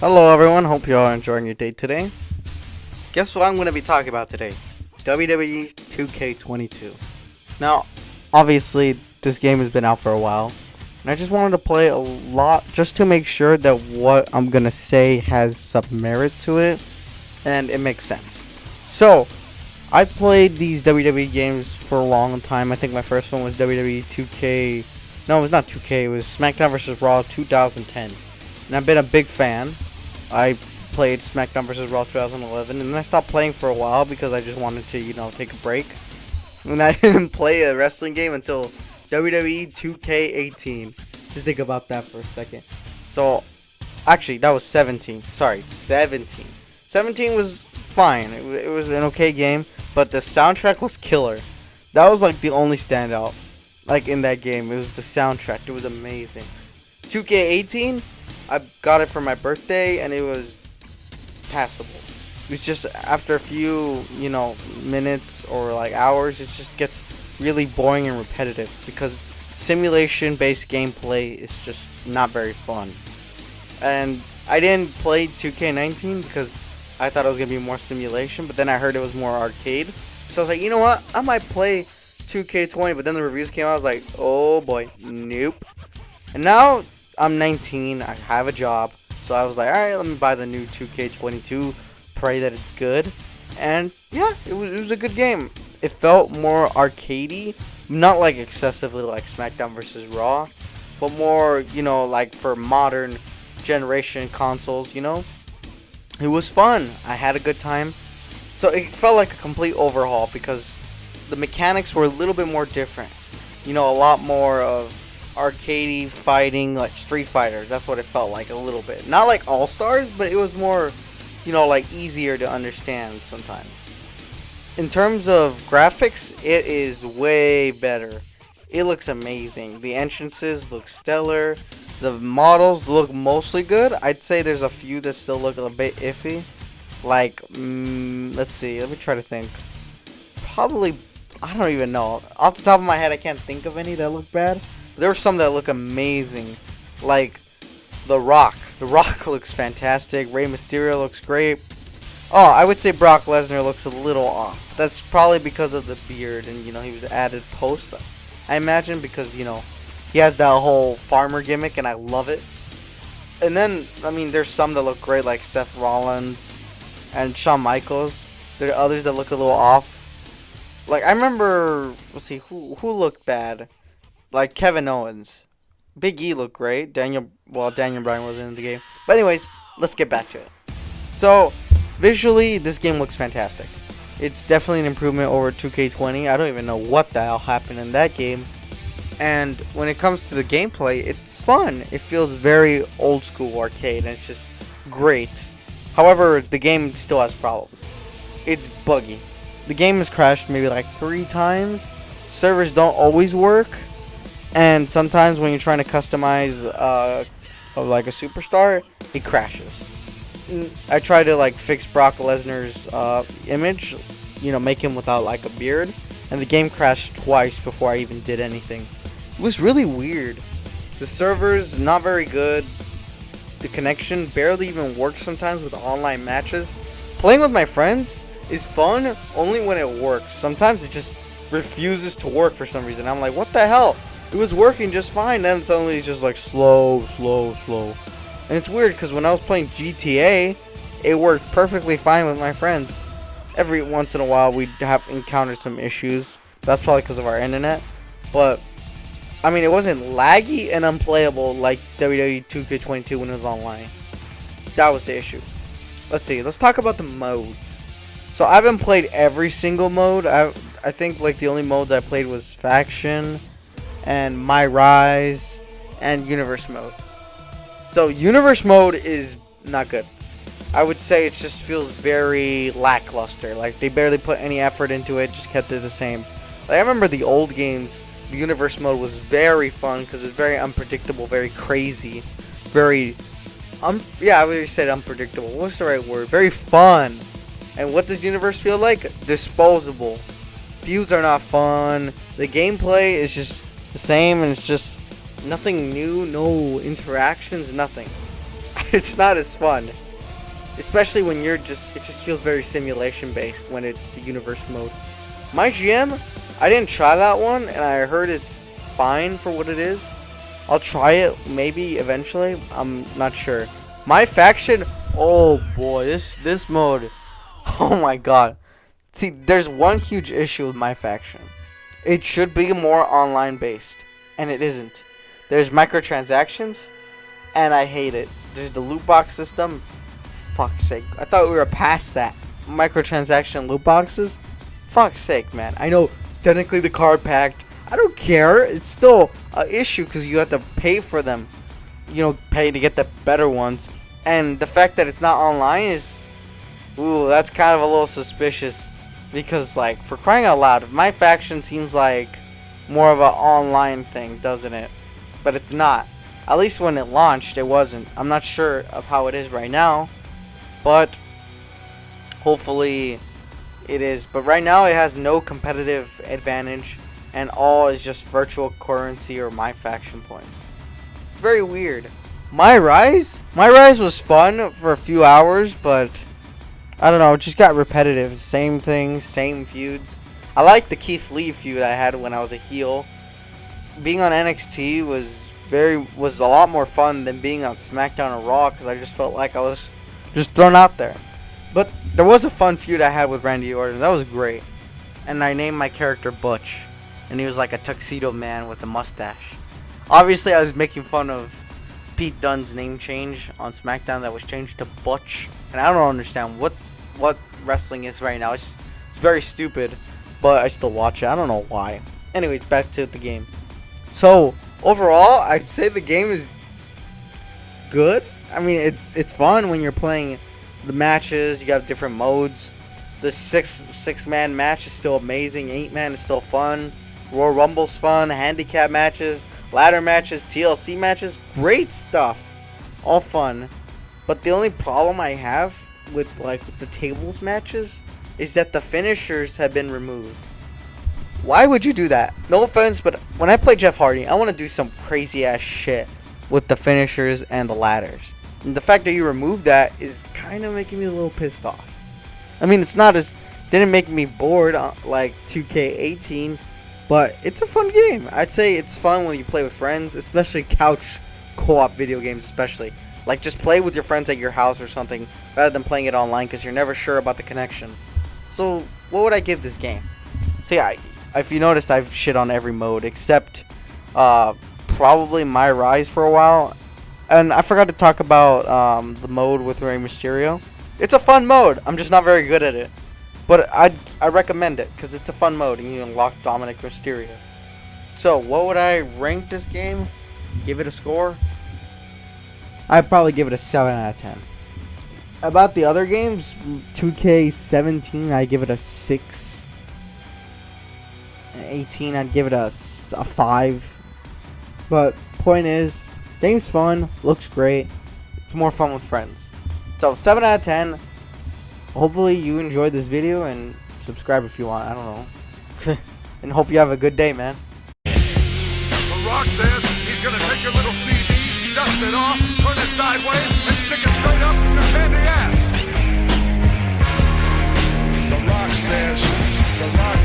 Hello everyone, hope you all are enjoying your day today. Guess what I'm going to be talking about today? WWE 2K22. Now, obviously, this game has been out for a while, and I just wanted to play a lot just to make sure that what I'm going to say has some merit to it, and it makes sense. So, I played these WWE games for a long time. I think my first one was WWE 2K... No, it was not 2K, it was SmackDown vs. Raw 2010. And I've been a big fan. I played SmackDown vs. Raw 2011, and then I stopped playing for a while because I just wanted to, take a break. And I didn't play a wrestling game until WWE 2K18. Just think about that for a second. So, actually, that was 17. Sorry, 17. 17 was fine. It was an okay game, but the soundtrack was killer. That was like the only standout, like in that game. It was the soundtrack. It was amazing. 2K18. I got it for my birthday, and it was passable. It was just after a few, minutes or like hours, it just gets really boring and repetitive because simulation-based gameplay is just not very fun. And I didn't play 2K19 because I thought it was gonna be more simulation, but then I heard it was more arcade. So I was like, you know what? I might play 2K20, but then the reviews came out. I was like, oh boy, nope. And now I'm 19, I have a job, so I was like, alright, let me buy the new 2K22, pray that it's good, and yeah, it was a good game. It felt more arcadey, not like excessively like SmackDown vs. Raw, but more, like for modern generation consoles, It was fun, I had a good time, so it felt like a complete overhaul because the mechanics were a little bit more different, a lot more of arcadey fighting, like Street Fighter. That's what it felt like a little bit. Not like All Stars, but it was more, like easier to understand sometimes. In terms of graphics, it is way better. It looks amazing. The entrances look stellar. The models look mostly good. I'd say there's a few that still look a bit iffy. Like, let's see. Let me try to think. Probably, I don't even know. Off the top of my head, I can't think of any that look bad. There are some that look amazing, like The Rock. The Rock looks fantastic. Rey Mysterio looks great. Oh, I would say Brock Lesnar looks a little off. That's probably because of the beard and, he was added post, I imagine, because, he has that whole farmer gimmick and I love it. And then, there's some that look great, like Seth Rollins and Shawn Michaels. There are others that look a little off. Like, I remember, let's see, who looked bad? Like Kevin Owens. Big E looked great. Daniel Bryan wasn't in the game. But anyways, let's get back to it. So, visually, this game looks fantastic. It's definitely an improvement over 2K20. I don't even know what the hell happened in that game. And when it comes to the gameplay, it's fun. It feels very old school arcade, and it's just great. However, the game still has problems. It's buggy. The game has crashed maybe like 3 times. Servers don't always work. And sometimes when you're trying to customize like a superstar, it crashes. I tried to fix Brock Lesnar's image, make him without like a beard, and the game crashed twice before I even did anything. It was really weird. The server's not very good. The connection barely even works sometimes with online matches. Playing with my friends is fun only when it works. Sometimes it just refuses to work for some reason. I'm like, what the hell? It was working just fine, then suddenly it's just like slow. And it's weird because when I was playing GTA, it worked perfectly fine with my friends. Every once in a while we'd have encountered some issues. That's probably because of our internet. But, it wasn't laggy and unplayable like WWE 2K22 when it was online. That was the issue. Let's see, let's talk about the modes. So I haven't played every single mode. I think the only modes I played was Faction and My Rise and Universe mode. So Universe mode is not good. I would say it just feels very lackluster. Like they barely put any effort into it, just kept it the same. Like I remember the old games, the Universe mode was very fun because it was very unpredictable, very crazy, very I already said unpredictable. What's the right word? Very fun. And what does Universe feel like? Disposable. Feuds are not fun. The gameplay is just the same, and it's just nothing new, no interactions, nothing. I it's not as fun. Especially when it just feels very simulation based when it's the universe mode. My GM, I didn't try that one, and I heard it's fine for what it is. I'll try it maybe eventually. I'm not sure. My faction, oh boy, this mode, oh my god. See, there's one huge issue with my faction. It should be more online based, and it isn't. There's microtransactions, and I hate it. There's the loot box system. Fuck's sake. I thought we were past that. Microtransaction loot boxes? Fuck's sake, man. I know it's technically the card packed. I don't care. It's still an issue because you have to pay for them. You know, pay to get the better ones. And the fact that it's not online is... Ooh, that's kind of a little suspicious. Because, like, for crying out loud, my faction seems like more of an online thing, doesn't it? But it's not. At least when it launched, it wasn't. I'm not sure of how it is right now. But hopefully it is. But right now it has no competitive advantage, and all is just virtual currency or my faction points. It's very weird. My Rise was fun for a few hours, but I don't know, it just got repetitive. Same things, same feuds. I like the Keith Lee feud I had when I was a heel. Being on NXT was a lot more fun than being on SmackDown or Raw, because I just felt like I was just thrown out there. But there was a fun feud I had with Randy Orton. That was great. And I named my character Butch. And he was like a tuxedo man with a mustache. Obviously, I was making fun of Pete Dunne's name change on SmackDown that was changed to Butch. And I don't understand what wrestling is right now. It's very stupid. But I still watch it. I don't know why. Anyways, back to the game. So, overall, I'd say the game is good. I mean, it's fun when you're playing the matches. You have different modes. The six-man match is still amazing. 8-man is still fun. Royal Rumble's fun. Handicap matches, ladder matches, TLC matches. Great stuff. All fun. But the only problem I have with the tables matches is that the finishers have been removed. Why would you do that? No offense, but when I play Jeff Hardy, I want to do some crazy ass shit with the finishers and the ladders. And the fact that you remove that is kind of making me a little pissed off. I mean, didn't make me bored like 2K18, but it's a fun game. I'd say it's fun when you play with friends, especially couch co-op video games, especially. Like, just play with your friends at your house or something, rather than playing it online, because you're never sure about the connection. So, what would I give this game? See, if you noticed, I've shit on every mode, except probably My Rise for a while. And I forgot to talk about the mode with Rey Mysterio. It's a fun mode. I'm just not very good at it. But I recommend it, because it's a fun mode, and you unlock Dominic Mysterio. So, what would I rank this game? Give it a score? I'd probably give it a 7 out of 10. About the other games, 2K17, I'd give it a 6. 18, I'd give it a 5. But, point is, game's fun, looks great. It's more fun with friends. So, 7 out of 10. Hopefully you enjoyed this video, and subscribe if you want. I don't know. And hope you have a good day, man. The Rock says he's gonna take your little CD, dust it off, turn it sideways, and stick it straight up your candy ass. The Rock says, The Rock,